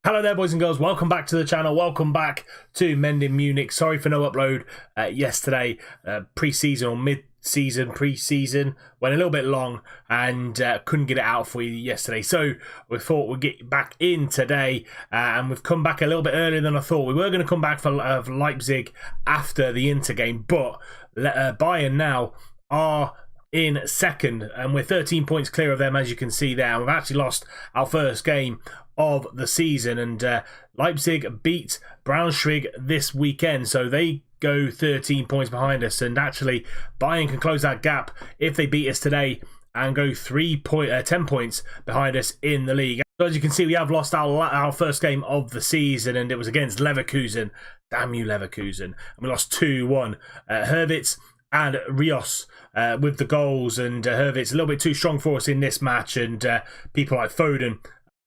Hello there, boys and girls. Welcome back to the channel. Welcome back to Mending Munich. Sorry for no upload yesterday. Pre-season or mid-season, pre-season went a little bit long and couldn't get it out for you yesterday. So we thought we'd get back in today, and we've come back a little bit earlier than I thought. We were going to come back for Leipzig after the Inter game, but Bayern now are in second, and we're 13 points clear of them, as you can see there. We've actually lost our first game of the season, and Leipzig beat Braunschweig this weekend, so they go 13 points behind us, and actually Bayern can close that gap if they beat us today and go 10 points behind us in the league. So as you can see, we have lost our first game of the season, and it was against Leverkusen. Damn you, Leverkusen. And we lost 2-1. Herwitz and Rios with the goals, and Herwitz a little bit too strong for us in this match, and people like Foden,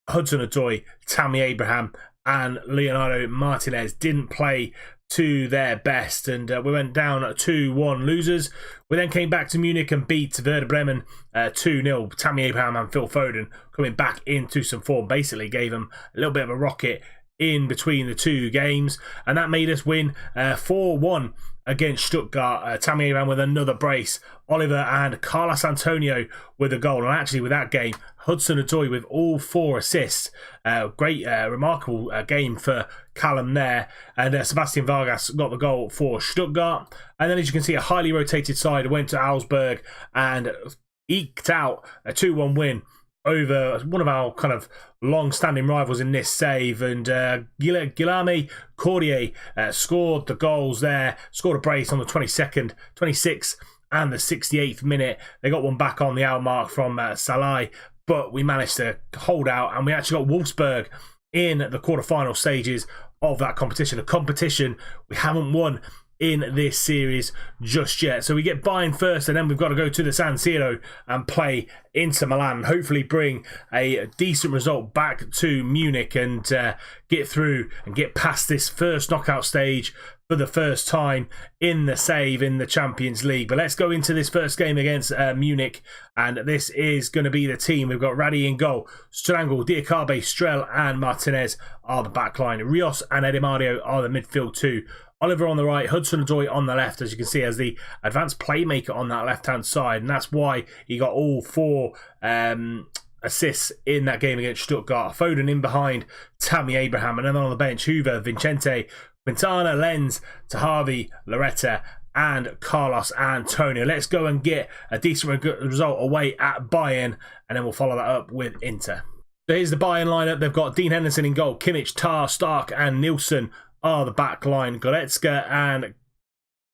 Hudson-Odoi, Tammy Abraham and Leonardo Martinez didn't play to their best, and we went down 2-1 losers. We then came back to Munich and beat Werder Bremen 2-0. Tammy Abraham and Phil Foden coming back into some form basically gave them a little bit of a rocket in between the two games, and that made us win 4-1 against Stuttgart. Tammy Abraham with another brace, Oliver and Carlos Antonio with a goal, and actually with that game, Hudson-Odoi with all 4 assists. Great, remarkable game for Callum there, and Sebastian Vargas got the goal for Stuttgart. And then, as you can see, a highly rotated side went to Augsburg and eked out a 2-1 win over one of our kind of long-standing rivals in this save, and Guillaume Cordier scored the goals there, scored a brace on the 26th and the 68th minute. They got one back on the hour mark from Salai, but we managed to hold out, and we actually got Wolfsburg in the quarter-final stages of that competition, a competition we haven't won in this series just yet. So we get Bayern first, and then we've got to go to the San Siro and play Inter Milan, and hopefully bring a decent result back to Munich and get through and get past this first knockout stage for the first time in the save in the Champions League. But let's go into this first game against Munich, and this is going to be the team. We've got Radi in goal, Strangle, Diakabe, Strel and Martinez are the back line. Rios and Edimario are the midfield two. Oliver on the right, Hudson-Odoi on the left, as you can see, as the advanced playmaker on that left-hand side. And that's why he got all 4 assists in that game against Stuttgart. Foden in behind Tammy Abraham. And then on the bench, Hoover, Vincente, Quintana, Lenz, Tahavi, Loretta and Carlos Antonio. Let's go and get a decent result away at Bayern, and then we'll follow that up with Inter. So here's the Bayern lineup. They've got Dean Henderson in goal, Kimmich, Tar, Stark and Nielsen are the back line. Goretzka and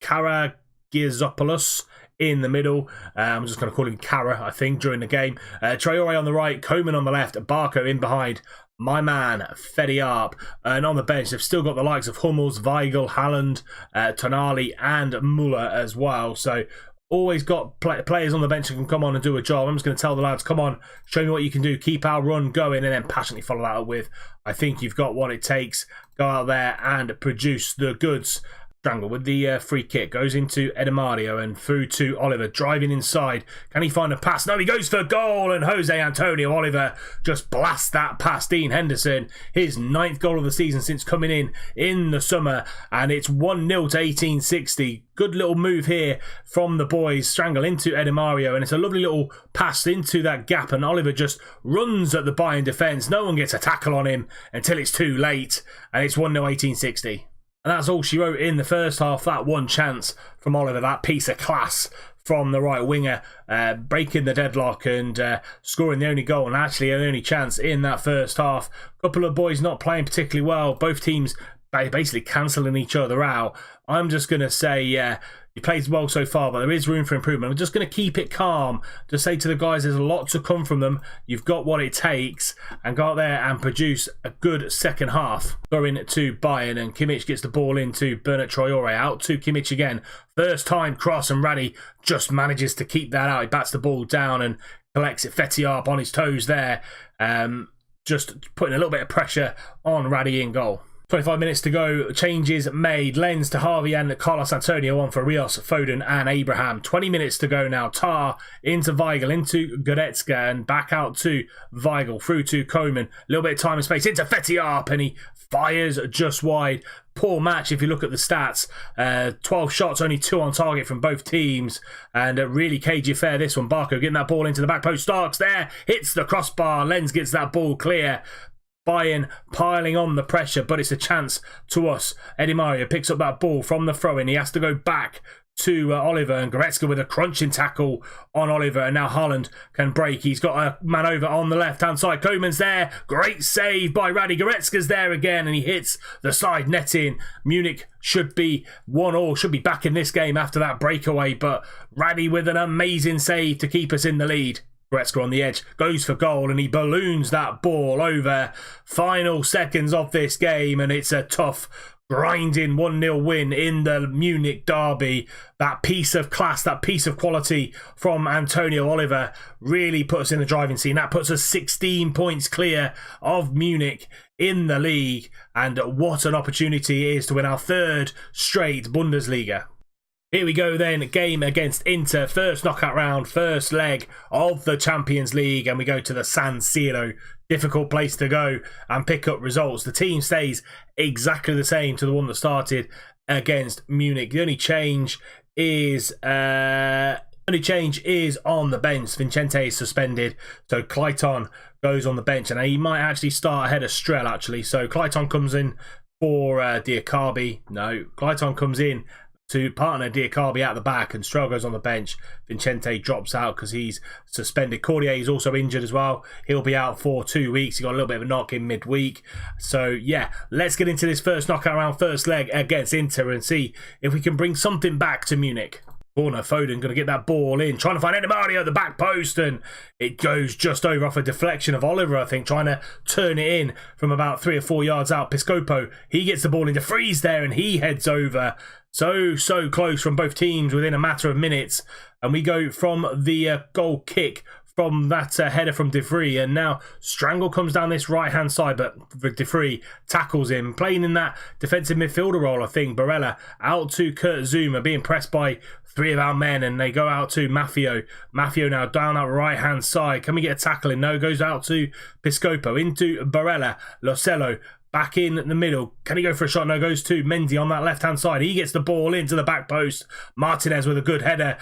Karagizopoulos in the middle. I'm just going to call him Kara, I think, during the game. Traore on the right, Koeman on the left, Barco in behind. My man, Fede Arp. And on the bench, they've still got the likes of Hummels, Weigl, Haaland, Tonali and Muller as well. So always got players on the bench who can come on and do a job. I'm just going to tell the lads, come on, show me what you can do, keep our run going, and then passionately follow that up with, I think you've got what it takes. Go out there and produce the goods. Strangle with the free kick, goes into Edimario and through to Oliver, driving inside. Can he find a pass? No, he goes for goal, and Jose Antonio Oliver just blasts that past Dean Henderson. His 9th goal of the season since coming in the summer, and it's 1-0 to 1860. Good little move here from the boys. Strangle into Edimario, and it's a lovely little pass into that gap, and Oliver just runs at the Bayern defence. No one gets a tackle on him until it's too late, and it's 1-0 1860. And that's all she wrote in the first half. That one chance from Oliver, that piece of class from the right winger, breaking the deadlock and scoring the only goal, and actually the only chance in that first half. A couple of boys not playing particularly well. Both teams basically cancelling each other out. I'm just going to say, he plays well so far, but there is room for improvement. I'm just going to keep it calm. Just say to the guys, there's a lot to come from them. You've got what it takes, and go out there and produce a good second half. Going to Bayern, and Kimmich gets the ball into Bernard Traore. Out to Kimmich again. First time cross, and Radi just manages to keep that out. He bats the ball down and collects it. Fede Arp on his toes there. Just putting a little bit of pressure on Radi in goal. 25 minutes to go, changes made. Lens to Harvey and Carlos Antonio on for Rios, Foden and Abraham. 20 minutes to go now. Tar into Weigl, into Goretzka and back out to Weigl, through to Koeman. A little bit of time and space into Fettiarp and he fires just wide. Poor match if you look at the stats. 12 shots, only 2 on target from both teams. And a really cagey affair this one. Barco getting that ball into the back post. Starks there, hits the crossbar. Lens gets that ball clear. Bayern piling on the pressure, but it's a chance to us. Eddie Mario picks up that ball from the throw-in. He has to go back to Oliver, and Goretzka with a crunching tackle on Oliver, and now Haaland can break. He's got a man over on the left-hand side. Koeman's there. Great save by Radi. Goretzka's there again, and he hits the side netting. Munich should be 1-1, should be back in this game after that breakaway, but Radi with an amazing save to keep us in the lead. Goretzka on the edge, goes for goal, and he balloons that ball over. Final seconds of this game, and it's a tough, grinding 1-0 win in the Munich derby. That piece of class, that piece of quality from Antonio Oliver really put us in the driving seat. That puts us 16 points clear of Munich in the league, and what an opportunity it is to win our 3rd straight Bundesliga. Here we go then, game against Inter, first knockout round, first leg of the Champions League, and we go to the San Siro. Difficult place to go and pick up results. The team stays exactly the same to the one that started against Munich. The only change is on the bench. Vincente is suspended, so Clayton goes on the bench, and he might actually start ahead of Strel actually. So Clayton comes in for Diakabi. No, Clayton comes in to partner Diakabi out the back, and Strel goes on the bench. Vincente drops out because he's suspended. Cordier is also injured as well. He'll be out for 2 weeks. He got a little bit of a knock in midweek. So yeah, let's get into this first knockout round, first leg against Inter, and see if we can bring something back to Munich. Corner, Foden going to get that ball in, trying to find Eddie Mario at the back post, and it goes just over off a deflection of Oliver, I think, trying to turn it in from about 3 or 4 yards out. Piscopo, he gets the ball into freeze there, and he heads over. So close from both teams within a matter of minutes, and we go from the goal kick from that header from De Vrij, and now Strangle comes down this right hand side, but De Vrij tackles him, playing in that defensive midfielder role. I think Barella out to Kurt Zouma, being pressed by 3 of our men, and they go out to Maffeo now down that right hand side. Can we get a tackle in? No, goes out to Piscopo, into Barella. Losello back in the middle. Can he go for a shot? No, goes to Mendy on that left-hand side. He gets the ball into the back post. Martinez with a good header,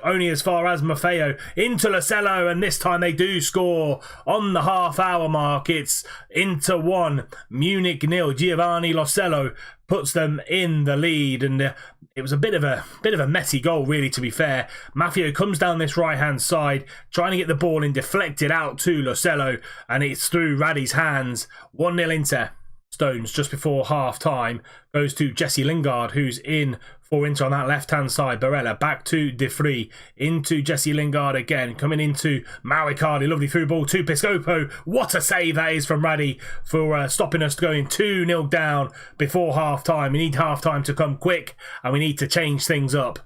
only as far as Maffeo. Into Losello, and this time they do score on the half-hour mark. It's Inter 1, Munich 0. Giovanni Losello puts them in the lead, and it was a bit of a messy goal, really, to be fair. Maffeo comes down this right-hand side, trying to get the ball in, deflected out to Losello, and it's through Radi's hands. 1-0 Inter. Stones just before half time goes to Jesse Lingard, who's in for Inter on that left hand side. Barella back to De Vrij, into Jesse Lingard again, coming into Mauricardi. Lovely through ball to Piscopo. What a save that is from Radi for stopping us going 2-0 down before half time. We need half time to come quick, and we need to change things up.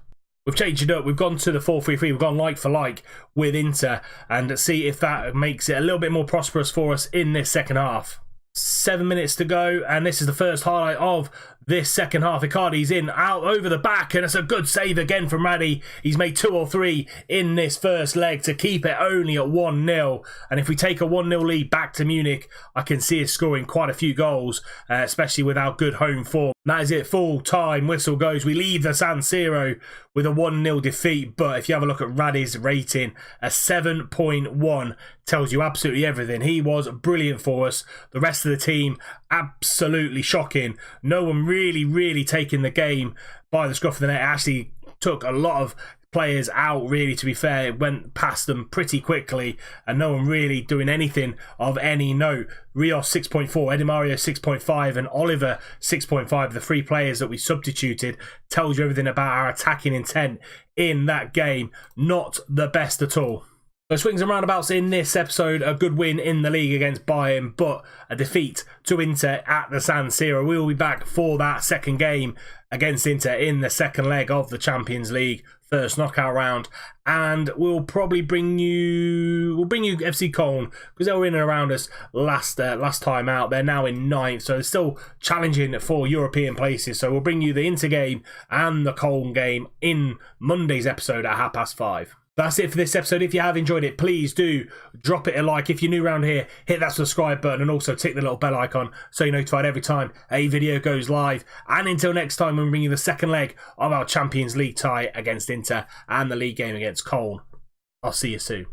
We've changed it up. We've gone to the 4-3-3. We've gone like for like with Inter, and see if that makes it a little bit more prosperous for us in this second half. 7 minutes to go, and this is the first highlight of this second half. Icardi's in, out over the back, and it's a good save again from Radi. He's made 2 or 3 in this first leg to keep it only at 1-0. And if we take a 1-0 lead back to Munich, I can see us scoring quite a few goals, especially with our good home form. And that is it. Full time whistle goes. We leave the San Siro with a 1-0 defeat, but if you have a look at Radi's rating, a 7.1 tells you absolutely everything. He was brilliant for us. The rest of the team, absolutely shocking. No one really taking the game by the scruff of the neck. Actually took a lot of players out, really, to be fair. It went past them pretty quickly, and no one really doing anything of any note. Rios 6.4, Eddie Mario 6.5, and Oliver 6.5. The 3 players that we substituted tells you everything about our attacking intent in that game. Not the best at all. So swings and roundabouts in this episode. A good win in the league against Bayern, but a defeat to Inter at the San Siro. We will be back for that second game against Inter in the second leg of the Champions League, first knockout round, and we'll probably bring you FC Köln, because they were in and around us last time out. They're now in 9th, so they're still challenging for European places. So we'll bring you the Inter game and the Köln game in Monday's episode at 5:30. That's it for this episode. If you have enjoyed it, please do drop it a like. If you're new around here, hit that subscribe button and also tick the little bell icon so you're notified every time a video goes live. And until next time, when we bring you the second leg of our Champions League tie against Inter and the league game against Köln, I'll see you soon.